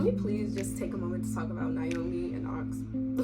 Can we please just take a moment to talk about Naomi and Ox?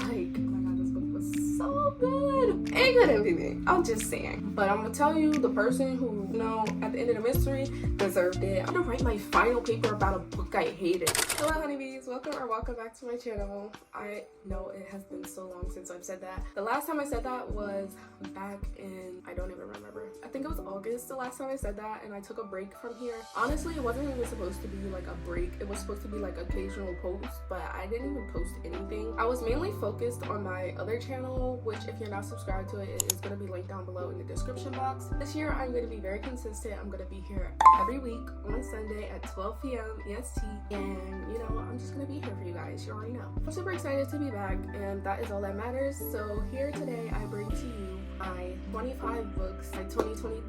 Like, oh my god, this book was so good. It couldn't be me. I'm just saying. But I'm gonna tell you, the person who, you know, at the end of the mystery deserved it. I'm gonna write my final paper about a book I hated. Hello, honeybees. Welcome back to my channel. I know it has been so long since I've said that. The last time I said that was back in, I don't even remember. I think it was August the last time I said that, and I took a break from here. Honestly, it wasn't even supposed to be like a break. It was supposed to be like occasional posts, but I didn't even post anything. I was mainly focused on my other channel, which if you're not subscribed to it, it is going to be linked down below in the description box. This year, I'm going to be very consistent. I'm going to be here every week on Sunday at 12 p.m. EST, and you know, I'm just going to be here for you guys. You already know. I'm super excited to be back, and that is all that matters. So here today, I bring to you my 25 books, my 2023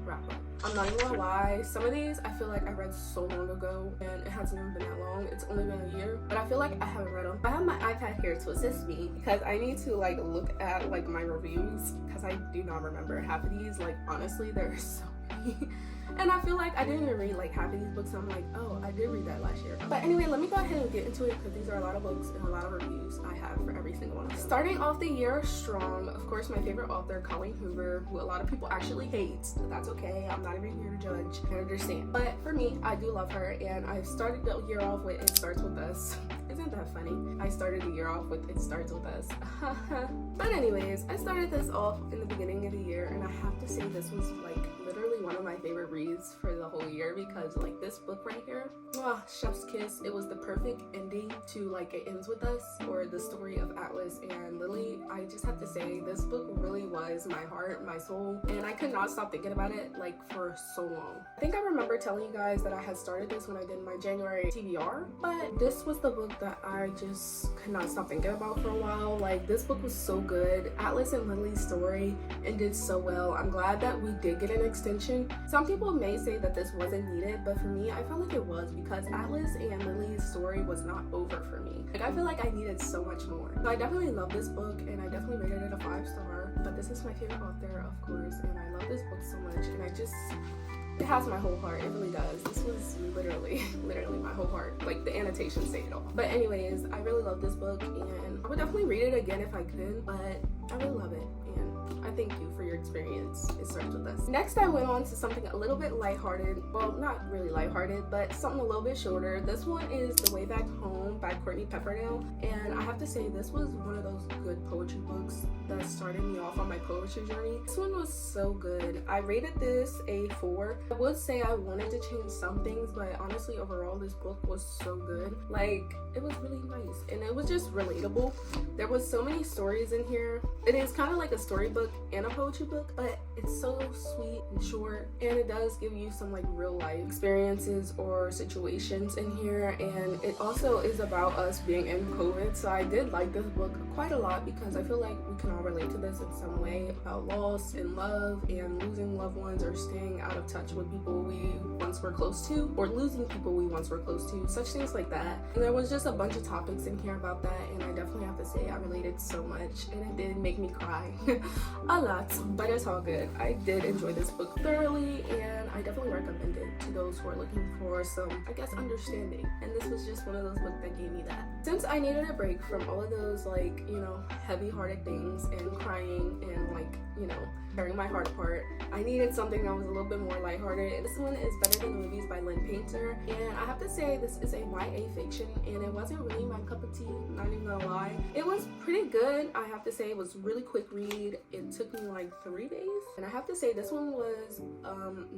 wrap-up. I'm not even gonna lie, some of these I feel like I read so long ago and it hasn't even been that long. It's only been a year, but I feel like I haven't read them. I have my iPad here to assist me because I need to like look at like my reviews because I do not remember half of these. Like honestly, there are so many. And I feel like I didn't even read like half of these books. So I'm like, oh, I did read that last year. But anyway, let me go ahead and get into it because these are a lot of books and a lot of reviews I have for every single one of them. Starting off the year strong, of course, my favorite author, Colleen Hoover, who a lot of people actually hate, but that's okay. I'm not even here to judge. I understand. But for me, I do love her, and I started the year off with It Starts With Us. Isn't that funny? I started the year off with It Starts With Us. But anyways, I started this off in the beginning of the year, and I have to say this was like literally one of my favorite reads for the whole year because like this book right here, chef's kiss. It was the perfect ending to like It Ends With Us, or the story of Atlas and Lily. I just have to say this book really was my heart, my soul, and I could not stop thinking about it like for so long. I think I remember telling you guys that I had started this when I did my January TBR, but this was the book that I just could not stop thinking about for a while. Like this book was so good. Atlas and Lily's story ended so well. I'm glad that we did get an extension. Some people may say that this wasn't needed, but for me, I felt like it was because Atlas and Lily's story was not over for me. Like I feel like I needed so much more. So I definitely love this book, and I definitely rated it a 5-star. But this is my favorite author, of course, and I love this book so much, and it has my whole heart. It really does. This was literally my whole heart. Like the annotations say it all. But anyways, I really love this book, and I would definitely read it again if I could, but I really love it, and I thank you for your experience. It Starts With Us. Next, I went on to something a little bit lighthearted. Well, not really lighthearted, but something a little bit shorter. This one is The Way Back Home by Courtney Peppernell, and I have to say this was one of those good poetry books that started me off on my poetry journey. This one was so good. I rated this a 4. I would say I wanted to change some things, but honestly, overall, this book was so good. Like, it was really nice, and it was just relatable. There was so many stories in here. It is kind of like a storybook and a poetry book, but it's so sweet and short, and it does give you some like real life experiences or situations in here. And it also is about us being in COVID, so I did like this book quite a lot because I feel like we can all relate to this in some way about loss and love and losing loved ones, or staying out of touch with people we once were close to, or losing people we once were close to, such things like that. And there was just a bunch of topics in here about that, and I definitely have to say I related so much, and it did make me cry a lot, but it's all good. I did enjoy this book thoroughly, and I definitely recommend it to those who are looking for some, I guess, understanding. And this was just one of those books that gave me that. Since I needed a break from all of those like, you know, heavy-hearted things and crying and like, you know, tearing my heart apart, I needed something that was a little bit more lighthearted. And this one is Better Than the Movies by Lynn Painter, and I have to say this is a YA fiction, and it wasn't really my cup of tea, not even gonna lie. It was pretty good. I have to say it was really quick read. It took me like 3 days, and I have to say this one was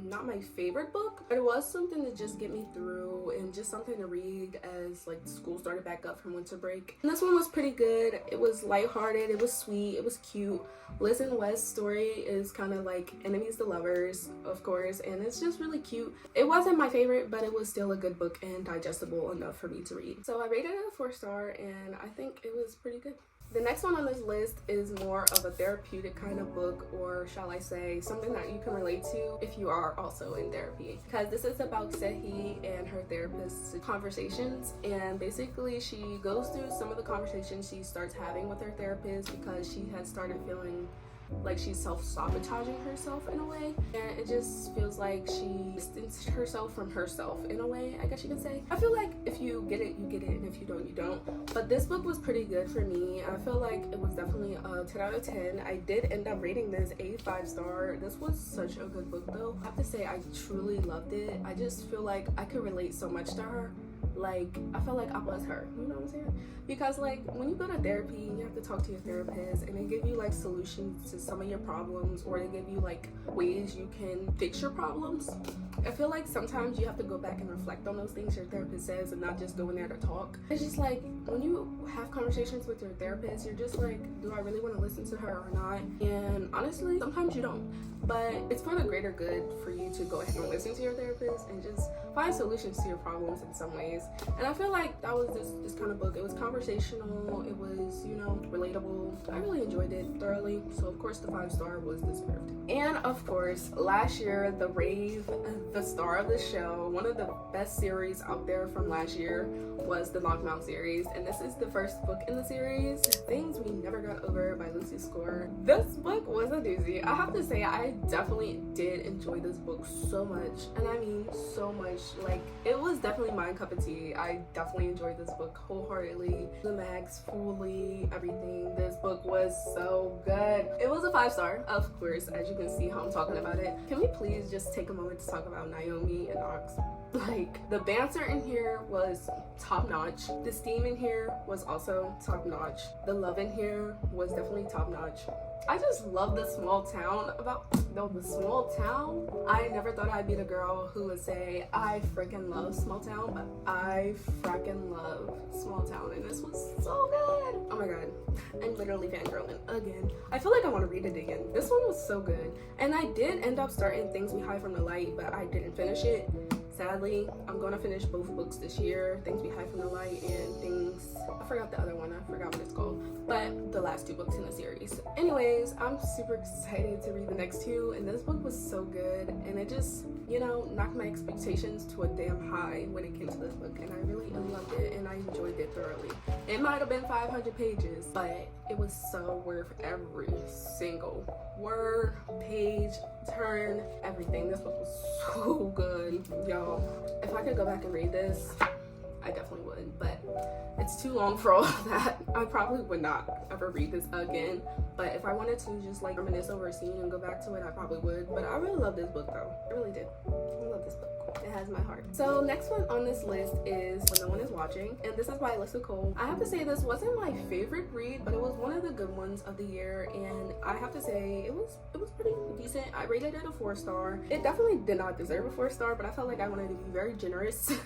not my favorite book, but it was something to just get me through and just something to read as like school started back up from winter break. And this one was pretty good. It was lighthearted, it was sweet, it was cute. Liz and Wes' story is kind of like enemies to lovers, of course, and it's just really cute. It wasn't my favorite, but it was still a good book and digestible enough for me to read. So I rated it a 4-star, and I think it was pretty good. The next one on this list is more of a therapeutic kind of book, or shall I say something that you can relate to if you are also in therapy, because this is about 𝚟𝚘𝚘𝚘 and her therapist's conversations, and basically she goes through some of the conversations she starts having with her therapist because she had started feeling like she's self-sabotaging herself in a way, and it just feels like she distanced herself from herself in a way, I guess you could say. I feel like if you get it, you get it, and if you don't, you don't. But this book was pretty good for me. I feel like it was definitely a 10 out of 10. I did end up rating this a 5-star. This was such a good book though. I have to say I truly loved it. I just feel like I could relate so much to her. Like, I felt like I was her, you know what I'm saying? Because like when you go to therapy, you have to talk to your therapist and they give you like solutions to some of your problems, or they give you like ways you can fix your problems. I feel like sometimes you have to go back and reflect on those things your therapist says and not just go in there to talk. It's just like when you have conversations with your therapist, you're just like, do I really want to listen to her or not? And honestly, sometimes you don't. But it's for the greater good for you to go ahead and listen to your therapist and just find solutions to your problems in some ways. And I feel like that was this kind of book. It was conversational, it was, you know, relatable. I really enjoyed it thoroughly, so of course the 5-star was deserved. And of course, last year, the rave, the star of the show, one of the best series out there from last year was the Lockdown series, and this is the first book in the series, Things We Never Got Over by Lucy Score. This book was a doozy. I have to say, I definitely did enjoy this book so much, and I mean so much. Like, it was definitely my cup of tea. I definitely enjoyed this book wholeheartedly. The mags, fully, everything. This book was so good. It was a 5-star, of course, as you can see how I'm talking about it. Can we please just take a moment to talk about ᴄʟɪᴑ and Ox? Like, the banter in here was top notch. The steam in here was also top notch. The love in here was definitely top notch. I just love the small town. The small town. I never thought I'd be the girl who would say I freaking love small town, but I freaking love small town, and this was so good. Oh my god, I'm literally fangirling again. I feel like I want to read it again. This one was so good, and I did end up starting Things We Hide from the Light, but I didn't finish it. Sadly, I'm gonna finish both books this year, Things We Hide from the Light and Things, I forgot the other one, I forgot what it's called, but the last 2 books in the series. Anyways, I'm super excited to read the next 2, and this book was so good, and it just, you know, knocked my expectations to a damn high when it came to this book, and I really loved it, and I enjoyed it thoroughly. It might have been 500 pages, but it was so worth every single word, page, turn, everything. This book was so good, y'all. If I could go back and read this, I definitely would, but it's too long for all of that. I probably would not ever read this again, but if I wanted to just like reminisce over a scene and go back to it, I probably would. But I really love this book though. I really did. I love this book. It has my heart. So next one on this list is When No One Is Watching, and this is by Alyssa Cole. I have to say this wasn't my favorite read, but it was one of the good ones of the year, and I have to say it was pretty decent. I rated it a 4-star. It definitely did not deserve a 4-star, but I felt like I wanted to be very generous.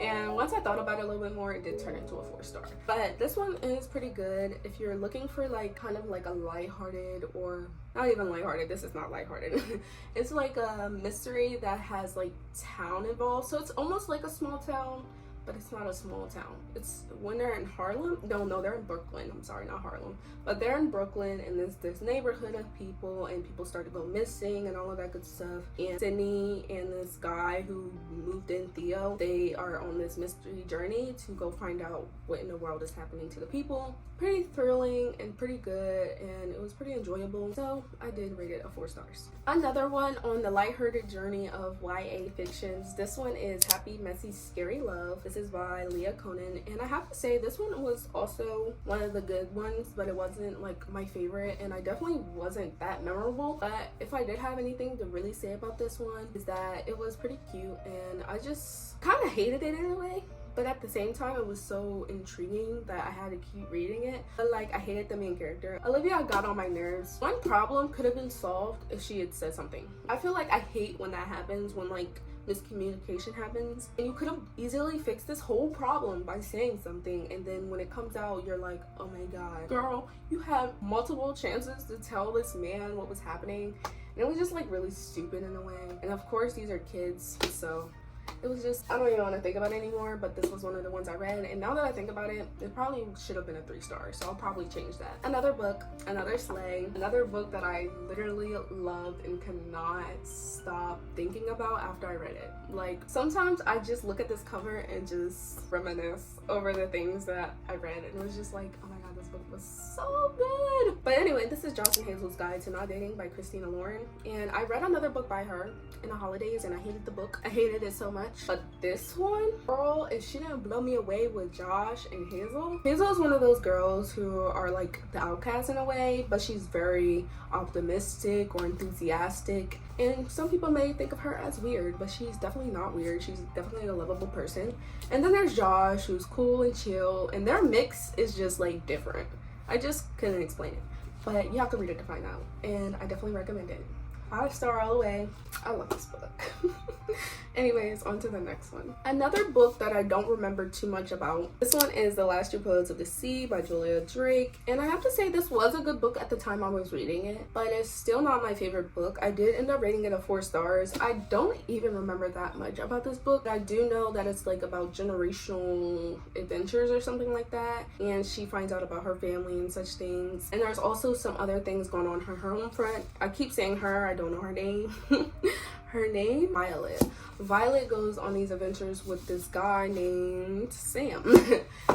And once I thought about it a little bit more, it did turn into a 4-star. But this one is pretty good if you're looking for like kind of like a lighthearted, or not even lighthearted, this is not lighthearted. It's like a mystery that has like town involved, so it's almost like a small town, but it's not a small town. It's when they're in Harlem. No, they're in Brooklyn. I'm sorry, not Harlem. But they're in Brooklyn, and there's this neighborhood of people, and people start to go missing and all of that good stuff. And Sydney and this guy who moved in, Theo, they are on this mystery journey to go find out what in the world is happening to the people. Pretty thrilling and pretty good, and it was pretty enjoyable. So I did rate it a 4 stars. Another one on the lighthearted journey of YA fictions. This one is Happy, Messy, Scary Love. This is by Leah Conan, and I have to say this one was also one of the good ones, but it wasn't like my favorite, and I definitely wasn't that memorable. But if I did have anything to really say about this one, is that it was pretty cute, and I just kind of hated it in a way. But at the same time, it was so intriguing that I had to keep reading it. But like, I hated the main character. Olivia got on my nerves. One problem could have been solved if she had said something. I feel like I hate when that happens, when like miscommunication happens, and you could have easily fixed this whole problem by saying something, and then when it comes out, you're like, oh my god, girl, you have multiple chances to tell this man what was happening. And it was just like really stupid in a way. And of course, these are kids, so it was just, I don't even want to think about it anymore, but this was one of the ones I read, and now that I think about it, it probably should have been a 3 star, so I'll probably change that. Another book, another slay, another book that I literally loved and cannot stop thinking about after I read it. Like, sometimes I just look at this cover and just reminisce over the things that I read, and it was just like, oh my god, this this book was so good. But anyway, this is Josh and Hazel's Guide to Not Dating by Cristina Lauren. And I read another book by her in the holidays and I hated the book. I hated it so much. But this one, girl, if she didn't blow me away with Josh and Hazel. Hazel is one of those girls who are like the outcast in a way, but she's very optimistic or enthusiastic. And some people may think of her as weird, but she's definitely not weird. She's definitely a lovable person. And then there's Josh, who's cool and chill, and their mix is just like different. I just couldn't explain it, but you have to read it to find out, and I definitely recommend it. 5-star all the way. I love this book. Anyways, on to the next one. Another book that I don't remember too much about. This one is The Last Two Poets of the Sea by Julia Drake. And I have to say this was a good book at the time I was reading it, but it's still not my favorite book. I did end up rating it a 4 stars. I don't even remember that much about this book. I do know that it's like about generational adventures or something like that. And she finds out about her family and such things. And there's also some other things going on her home front. I keep saying her, I don't know her name. Her name, Violet. Violet goes on these adventures with this guy named Sam.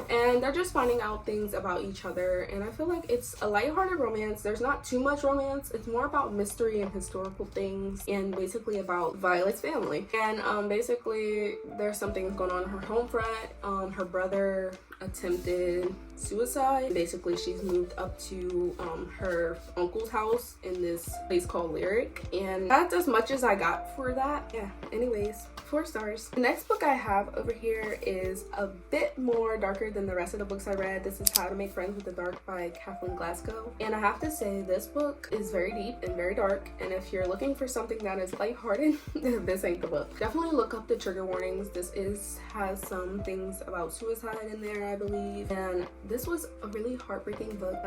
And they're just finding out things about each other. And I feel like it's a lighthearted romance. There's not too much romance. It's more about mystery and historical things. And basically about Violet's family. And basically there's something going on in her home front. Her brother attempted suicide. Basically she's moved up to her uncle's house in this place called Lyric, and that's as much as I got for that. Yeah, anyways, 4 stars. The next book I have over here is a bit more darker than the rest of the books I read. This is How to Make Friends with the Dark by Kathleen Glasgow, and I have to say this book is very deep and very dark, and if you're looking for something that is lighthearted, this ain't the book. Definitely look up the trigger warnings. This has some things about suicide in there, I believe, and this was a really heartbreaking book.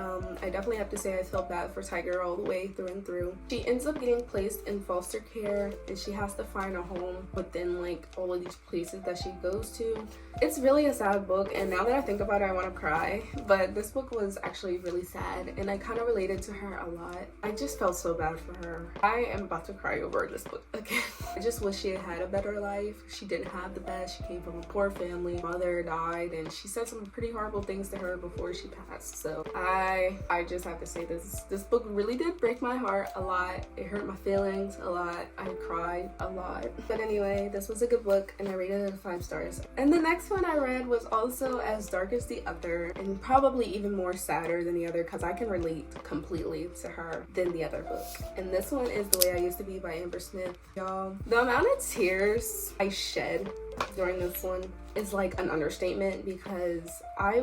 I definitely have to say I felt bad for Tiger all the way through and through. She ends up getting placed in foster care, and she has to find a home within like all of these places that she goes to. It's really a sad book, and now that I think about it, I want to cry. But this book was actually really sad, and I kind of related to her a lot. I just felt so bad for her. I am about to cry over this book again. I just wish she had a better life. She didn't have the best. She came from a poor family. Mother died, and she said some pretty horrible things to her before she passed. So I just have to say this book really did break my heart a lot. It hurt my feelings a lot. I cried a lot. But anyway, this was a good book, and I rated it 5 stars. And the next one I read was also as dark as the other, and probably even more sadder than the other, because I can relate completely to her than the other book. And this one is The Way I Used to Be by Amber Smith. Y'all, the amount of tears I shed during this one is like an understatement, because I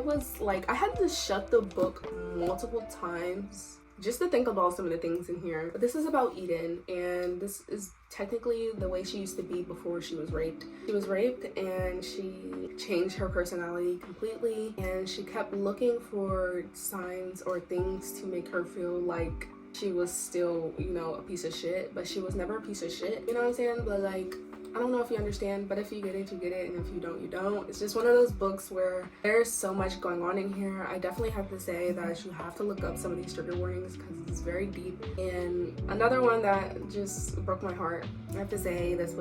had to shut the book multiple times just to think about some of the things in here. But this is about Eden, and this is technically the way she used to be before she was raped. She was raped, and she changed her personality completely, and she kept looking for signs or things to make her feel like she was still, you know, a piece of shit. But she was never a piece of shit, you know what I'm saying? But like, I don't know if you understand, but if you get it, you get it, and if you don't, you don't. It's just one of those books where there's so much going on in here. I definitely have to say that you have to look up some of these trigger warnings, because it's very deep. And another one that just broke my heart, I have to say, this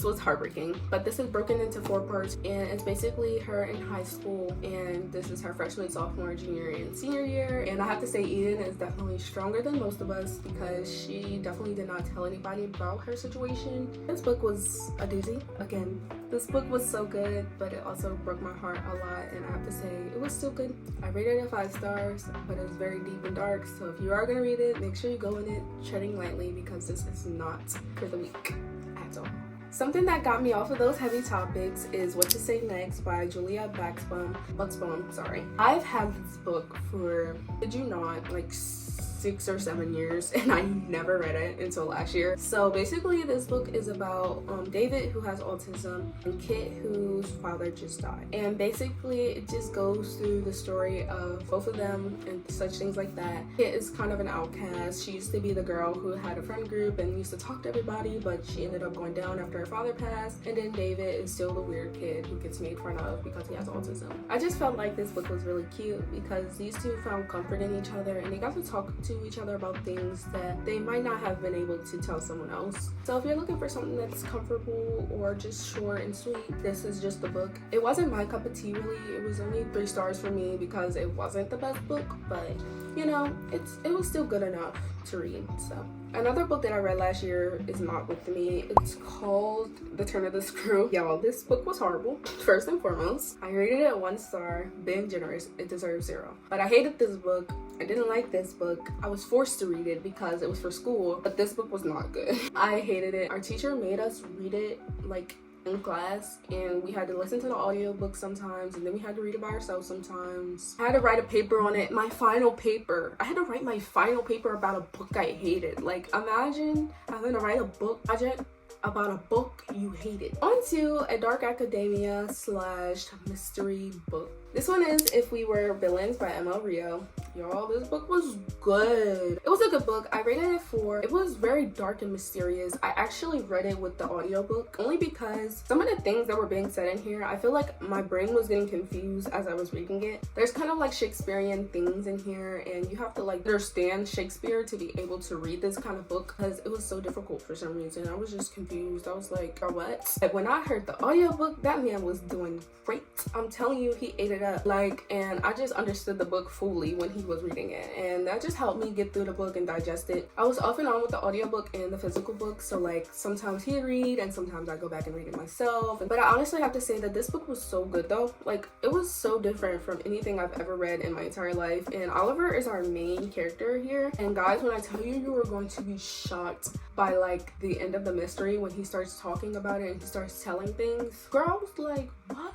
was heartbreaking. But this is broken into 4 parts, and it's basically her in high school, and this is her freshman, sophomore, junior, and senior year. And I have to say Eden is definitely stronger than most of us, because she definitely did not tell anybody about her situation. This book was a doozy. Again, this book was so good, but it also broke my heart a lot, and I have to say it was still good. I rated it 5 stars, but it was very deep and dark, so if you are gonna read it, make sure you go in it treading lightly, because this is not for the weak at all. Something that got me off of those heavy topics is What to Say Next by Julia Buxbaum, sorry. I've had this book for, did you not, like 6 or 7 years, and I never read it until last year. So basically this book is about David, who has autism, and Kit, whose father just died. And basically it just goes through the story of both of them and such things like that. Kit is kind of an outcast. She used to be the girl who had a friend group and used to talk to everybody, but she ended up going down after her father passed. And then David is still the weird kid who gets made fun of because he has autism. I just felt like this book was really cute, because these two found comfort in each other, and they got to talk to to each other about things that they might not have been able to tell someone else. So if you're looking for something that's comfortable or just short and sweet, this is just the book. It wasn't my cup of tea really. It was only 3 stars for me because it wasn't the best book, but you know, it was still good enough to read. So another book that I read last year is not with me. It's called The Turn of the Screw. Y'all, this book was horrible. First and foremost, I rated it 1 star. Being generous, it deserves 0. But I hated this book. I didn't like this book. I was forced to read it because it was for school, but this book was not good. I hated it. Our teacher made us read it like in class, and we had to listen to the audiobook sometimes, and then we had to read it by ourselves sometimes. I had to write a paper on it. My final paper. I had to write my final paper about a book I hated. Like, imagine having to write a book project about a book you hated. On to a dark academia / mystery book. This one is If We Were Villains by M.L Rio. Y'all, this book was good. It was a good book. I rated it 4. It was very dark and mysterious. I actually read it with the audiobook only because some of the things that were being said in here, I feel like my brain was getting confused as I was reading it. There's kind of like Shakespearean things in here, and you have to like understand Shakespeare to be able to read this kind of book because it was so difficult for some reason. I was just confused. I was like, or what? Like, when I heard the audiobook, that man was doing great. I'm telling you, he ate it up. Like, and I just understood the book fully when he was reading it, and that just helped me get through the book and digest it. I was off and on with the audiobook and the physical book, so like sometimes he'd read and sometimes I go back and read it myself. But I honestly have to say that this book was so good though. Like, it was so different from anything I've ever read in my entire life, and Oliver is our main character here. And guys, when I tell you, you are going to be shocked by like the end of the mystery when he starts talking about it and he starts telling things. Girl, I was like, what?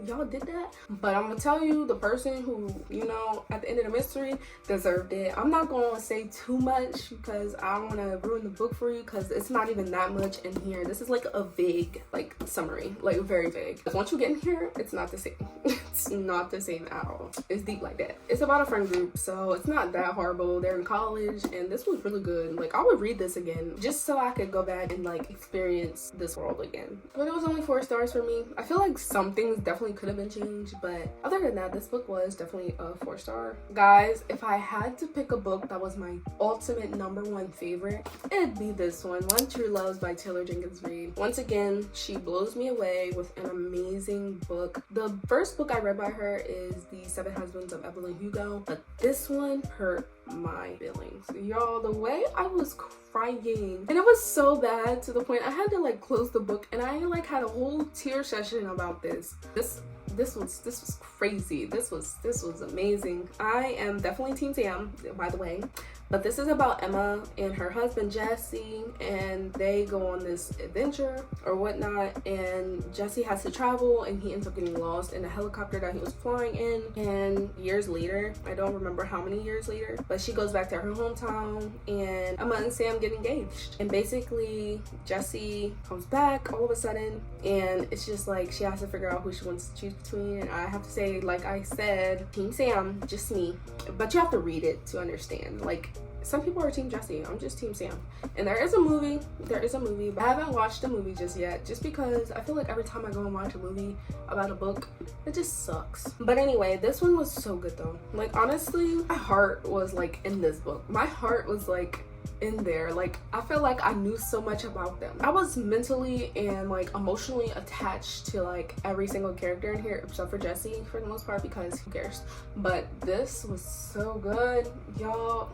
Y'all did that? But I'm gonna tell you, the person who, you know, at the end of the mystery deserved it. I'm not gonna say too much because I don't want to ruin the book for you because it's not even that much in here. This is like a vague like summary, like very vague. Once you get in here, it's not the same. It's not the same at all. It's deep like that. It's about a friend group, so it's not that horrible. They're in college, and this was really good. Like, I would read this again just so I could go back and like experience this world again. But it was only 4 stars for me. I feel like some things definitely could have been changed, but other than that, this book was definitely a 4 star. Guys, if I had to pick a book that was my ultimate #1 favorite, it'd be this one True Loves by Taylor Jenkins Reid. Once again, she blows me away with an amazing book. The first book I read by her is The 7 Husbands of Evelyn Hugo, but this one hurt my feelings. Y'all, the way I was crying, and it was so bad to the point I had to like close the book, and I like had a whole tear session about this. This was crazy. This was amazing. I am definitely Team Sam, by the way. But this is about Emma and her husband Jesse, and they go on this adventure or whatnot, and Jesse has to travel, and he ends up getting lost in the helicopter that he was flying in. And years later, I don't remember how many years later, but she goes back to her hometown, and Emma and Sam get engaged. And basically, Jesse comes back all of a sudden, and it's just like she has to figure out who she wants to choose between. And I have to say, like I said, Team Sam, just me. But you have to read it to understand. Like, some people are Team Jesse. I'm just Team Sam. And there is a movie, but I haven't watched the movie just yet, just because I feel like every time I go and watch a movie about a book, it just sucks. But anyway, this one was so good though. Like, honestly, my heart was like in this book. My heart was like in there. Like, I felt like I knew so much about them. I was mentally and like emotionally attached to like every single character in here except for Jesse for the most part, because who cares. But this was so good, y'all.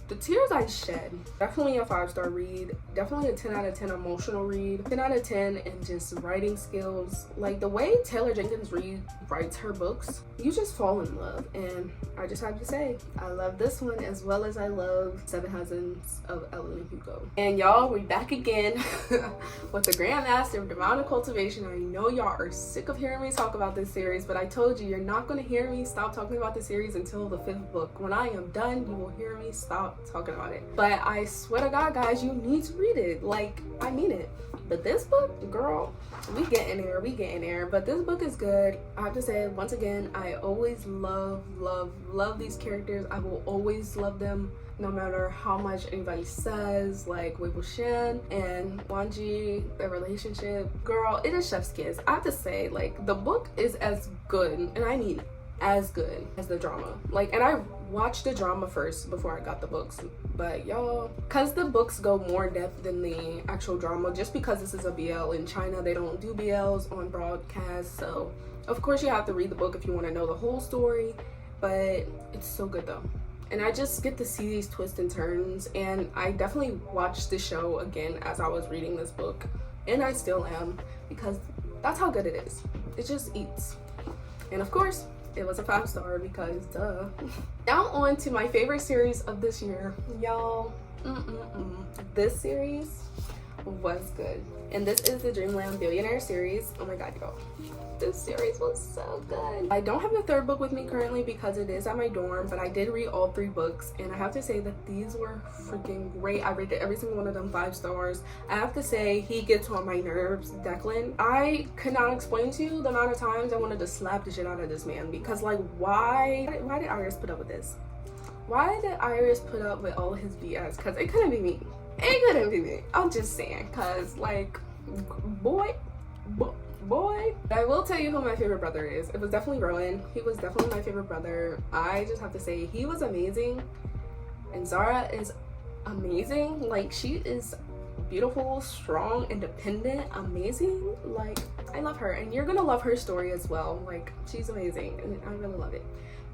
The tears I shed. Definitely a 5-star read. Definitely a 10 out of 10 emotional read. 10 out of 10 in just writing skills. Like, the way Taylor Jenkins Reid writes her books, you just fall in love. And I just have to say, I love this one as well as I love 7 Husbands of Evelyn Hugo. And y'all, we're back again with the Grandmaster of Demonic Cultivation. I know y'all are sick of hearing me talk about this series, but I told you, you're not going to hear me stop talking about the series until the 5th book. When I am done, you will hear me stop talking about it. But I swear to God, guys, you need to read it. Like, I mean it. But this book, girl, we getting there. But this book is good. I have to say, once again, I always love these characters. I will always love them, no matter how much anybody says. Like, Wei Wuxian and Wanji, their relationship, girl, it is chef's kiss. I have to say, like, the book is as good, and I mean as good as the drama. Like, and I watched the drama first before I got the books, but y'all, because the books go more depth than the actual drama, just because this is a BL in China, they don't do BLs on broadcast, so of course you have to read the book if you want to know the whole story. But it's so good though, and I just get to see these twists and turns, and I definitely watched the show again as I was reading this book, and I still am, because that's how good it is. It just eats. And of course it was a 5-star because duh. Now on to my favorite series of this year, y'all. This series was good, and this is the Dreamland Billionaire series. Oh my god, y'all, this series was so good. I don't have the third book with me currently because it is at my dorm, but I did read all 3 books, and I have to say that these were freaking great. I rated every single one of them 5 stars. I have to say, he gets on my nerves, Declan. I could not explain to you the amount of times I wanted to slap the shit out of this man, because like, why did Iris put up with this? Why did Iris put up with all his BS? Because it couldn't be me. It couldn't be me. I'm just saying, because like, boy. I will tell you who my favorite brother is. It was definitely Rowan. He was definitely my favorite brother. I just have to say, he was amazing, and Zara is amazing. Like, she is beautiful, strong, independent, amazing. Like, I love her, and you're gonna love her story as well. Like, she's amazing, and I really love it.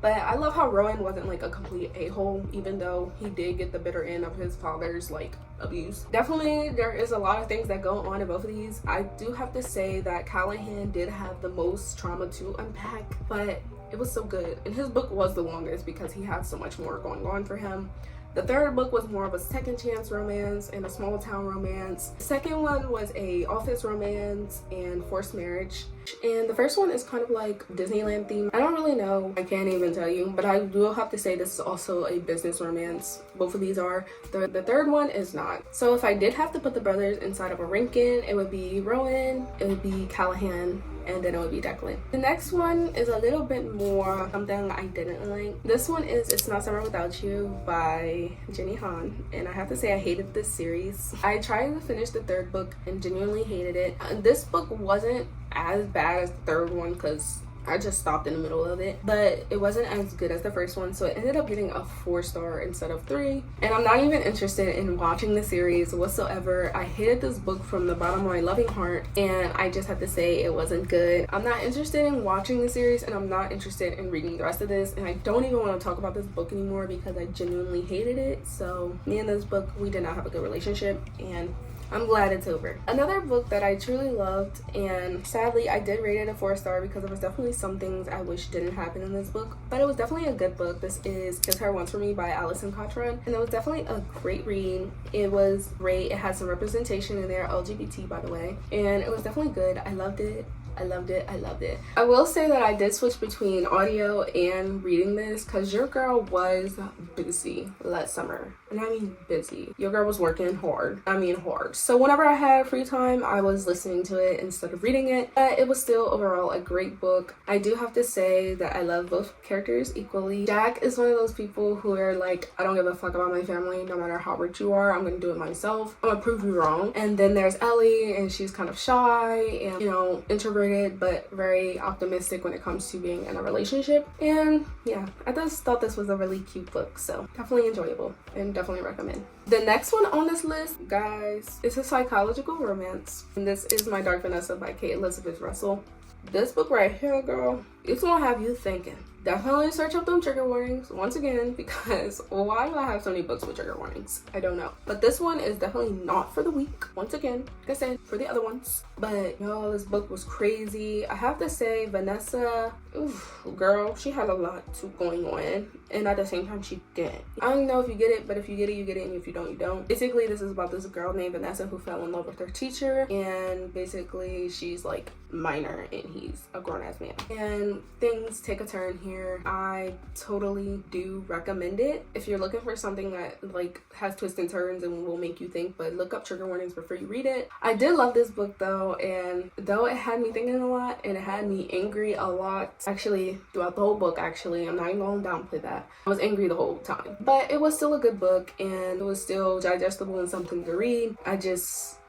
But I love how Rowan wasn't like a complete a-hole, even though he did get the bitter end of his father's like abuse. Definitely there is a lot of things that go on in both of these. I do have to say that Callahan did have the most trauma to unpack, but it was so good. And his book was the longest because he had so much more going on for him. The third book was more of a second chance romance and a small town romance. The second one was a office romance and forced marriage. And the first one is kind of like Disneyland theme. I don't really know, I can't even tell you, but I will have to say this is also a business romance. Both of these are. The third one is not. So if I did have to put the brothers inside of a ranking, it would be Rowan, it would be Callahan, and then it would be Declan. The next one is a little bit more something I didn't like. This one is It's Not Summer Without You by Jenny Han, and I have to say I hated this series. I tried to finish the third book and genuinely hated it. This book wasn't as bad as the third one because I just stopped in the middle of it, but it wasn't as good as the first one, so it ended up getting a 4-star instead of 3. And I'm not even interested in watching the series whatsoever. I hated this book from the bottom of my loving heart, and I just have to say it wasn't good. I'm not interested in watching the series, and I'm not interested in reading the rest of this, and I don't even want to talk about this book anymore because I genuinely hated it. So me and this book, we did not have a good relationship, and I'm glad it's over. Another book that I truly loved, and sadly I did rate it a 4-star because there was definitely some things I wish didn't happen in this book, but it was definitely a good book. This is Kiss Her Once For Me by Alyssa, and it was definitely a great read. It was great. It had some representation in there, LGBT by the way, and it was definitely good. I loved it. I loved it. I loved it. I will say that I did switch between audio and reading this because your girl was busy last summer. And I mean busy. Your girl was working hard. I mean hard. So whenever I had free time, I was listening to it instead of reading it. But it was still overall a great book. I do have to say that I love both characters equally. Jack is one of those people who are like, I don't give a fuck about my family. No matter how rich you are, I'm going to do it myself. I'm going to prove you wrong. And then there's Ellie, and she's kind of shy and, you know, introverted, but very optimistic when it comes to being in a relationship. And yeah, I just thought this was a really cute book, so definitely enjoyable and definitely recommend. The next one on this list, guys, is a psychological romance, and this is My Dark Vanessa by Kate Elizabeth Russell. This book right here, girl, it's gonna have you thinking. Definitely search up them trigger warnings once again, because why do I have so many books with trigger warnings? I don't know. But this one is definitely not for the weak. Once again, like I said, for the other ones. But y'all, this book was crazy. I have to say, Vanessa, oof, girl, she had a lot going on, and at the same time she didn't. I don't know if you get it, but if you get it, you get it, and if you don't, you don't. Basically, this is about this girl named Vanessa who fell in love with her teacher, and basically she's like minor and he's a grown-ass man, and things take a turn here. I totally do recommend it if you're looking for something that like has twists and turns and will make you think, but look up trigger warnings before you read it. I did love this book though, and though it had me thinking a lot and it had me angry a lot, actually throughout the whole book, actually, I'm not even gonna downplay that, I was angry the whole time, but it was still a good book and it was still digestible and something to read.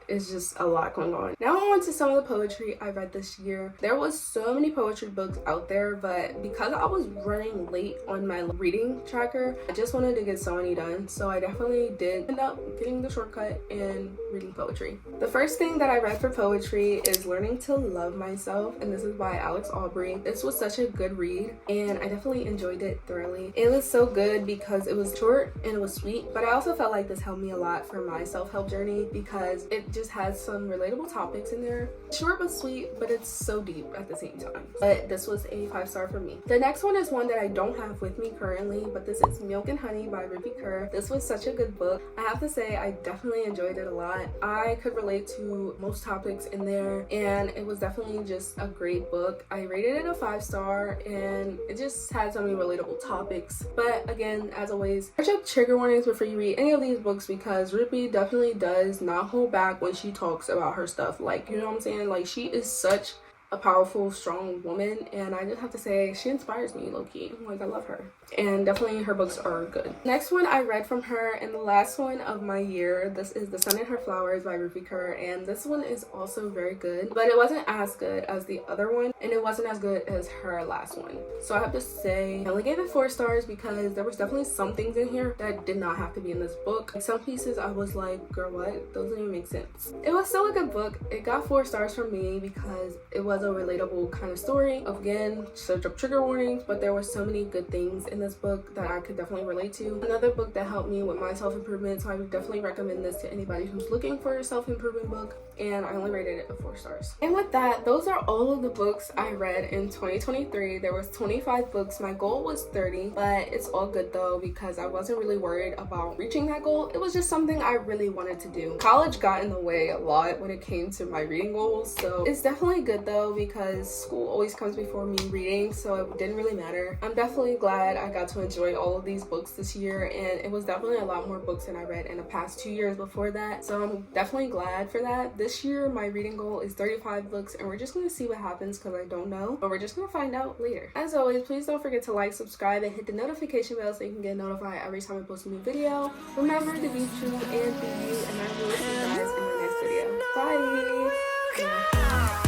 it's just a lot going on. Now on to some of the poetry I read this year. There was so many poetry books out there, but because I was running late on my reading tracker, I just wanted to get so many done. So I definitely did end up getting the shortcut and reading poetry. The first thing that I read for poetry is Learning to Love Myself, and this is by Alex Aubrey. This was such a good read, and I definitely enjoyed it thoroughly. It was so good because it was short and it was sweet, but I also felt like this helped me a lot for my self-help journey because it just has some relatable topics in there. Short but sweet, but it's so deep at the same time. But this was a 5-star for me. The next one is one that I don't have with me currently, but this is Milk and Honey by Rupi Kaur. This was such a good book. I have to say I definitely enjoyed it a lot. I could relate to most topics in there, and it was definitely just a great book. I rated it a 5-star, and it just had so many relatable topics. But again, as always, check trigger warnings before you read any of these books because Rupi definitely does not hold back when she talks about her stuff. Like, you know what I'm saying? Like, she is such a powerful, strong woman, and I just have to say she inspires me low-key. Like, I love her, and definitely her books are good. Next one I read from her, and the last one of my year, this is The Sun and Her Flowers by Rupi Kaur, and this one is also very good, but it wasn't as good as the other one, and it wasn't as good as her last one. So I have to say I only gave it 4 stars because there was definitely some things in here that did not have to be in this book. Like, some pieces I was like, girl, what? Those don't even make sense. It was still a good book. It got 4 stars from me because it was a relatable kind of story. Again, search up trigger warnings, but there were so many good things in this book that I could definitely relate to. Another book that helped me with my self-improvement, so I would definitely recommend this to anybody who's looking for a self-improvement book, and I only rated it a 4 stars. And with that, those are all of the books I read in 2023. There was 25 books. My goal was 30, but it's all good though because I wasn't really worried about reaching that goal. It was just something I really wanted to do. College got in the way a lot when it came to my reading goals, so it's definitely good though because school always comes before me reading, so it didn't really matter. I'm definitely glad I got to enjoy all of these books this year, and it was definitely a lot more books than I read in the past 2 years before that, so I'm definitely glad for that. This year my reading goal is 35 books, and we're just gonna see what happens because I don't know, but we're just gonna find out later. As always, please don't forget to like, subscribe, and hit the notification bell so you can get notified every time I post a new video. Remember to be true and be you, and I will see you guys in the next video. Bye!